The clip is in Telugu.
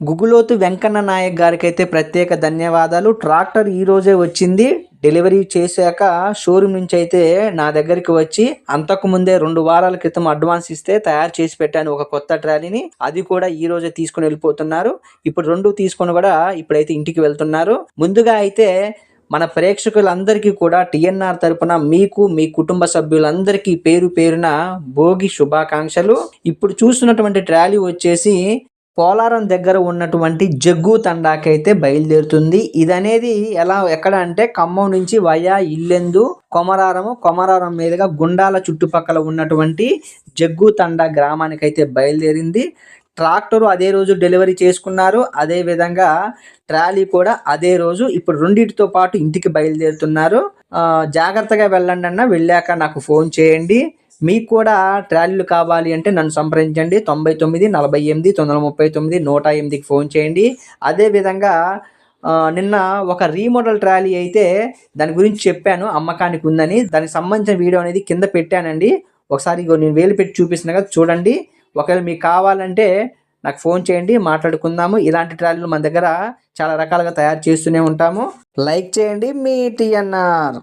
గుగులోతు వెంకన్న నాయక్ గారికైతే ప్రత్యేక ధన్యవాదాలు. ట్రాక్టర్ ఈ రోజే వచ్చింది. డెలివరీ చేశాక షోరూమ్ నుంచి అయితే నా దగ్గరికి వచ్చి అంతకుముందే 2 వారాల క్రితం అడ్వాన్స్ ఇస్తే తయారు చేసి పెట్టాను ఒక కొత్త ట్రాలీని. అది కూడా ఈ రోజే తీసుకొని వెళ్ళిపోతున్నారు. ఇప్పుడు 2 తీసుకొని కూడా ఇప్పుడైతే ఇంటికి వెళ్తున్నారు. ముందుగా అయితే మన ప్రేక్షకులందరికీ కూడా టీఎన్ఆర్ తరపున మీకు, మీ కుటుంబ సభ్యులందరికీ పేరు పేరున భోగి శుభాకాంక్షలు. ఇప్పుడు చూస్తున్నటువంటి ట్రాలీ వచ్చేసి పోలారం దగ్గర ఉన్నటువంటి జగ్గు తండాకైతే బయలుదేరుతుంది. ఇదనేది ఎక్కడ అంటే ఖమ్మం నుంచి వయా ఇల్లెందు, కొమరారం మీదుగా గుండాల చుట్టుపక్కల ఉన్నటువంటి జగ్గు తండా గ్రామానికైతే బయలుదేరింది. ట్రాక్టరు అదే రోజు డెలివరీ చేసుకున్నారు. అదే విధంగా ట్రాలీ కూడా అదే రోజు. ఇప్పుడు రెండిటితో పాటు ఇంటికి బయలుదేరుతున్నారు. జాగ్రత్తగా వెళ్ళండి అన్న. వెళ్ళాక నాకు ఫోన్ చేయండి. మీకు కూడా ట్రాలీలు కావాలి అంటే నన్ను సంప్రదించండి. 99 48 939 108కి ఫోన్ చేయండి. అదేవిధంగా నిన్న ఒక రీమోడల్ ట్రాలీ అయితే దాని గురించి చెప్పాను, అమ్మకానికి ఉందని. దానికి సంబంధించిన వీడియో అనేది కింద పెట్టానండి. ఒకసారి నేను వేలు పెట్టి చూపిస్తున్నా కదా, చూడండి. ఒకవేళ మీకు కావాలంటే నాకు ఫోన్ చేయండి, మాట్లాడుకుందాము. ఇలాంటి ట్రాలీలు మన దగ్గర చాలా రకాలుగా తయారు చేస్తూనే ఉంటాము. లైక్ చేయండి. మీ టీఎన్ఆర్.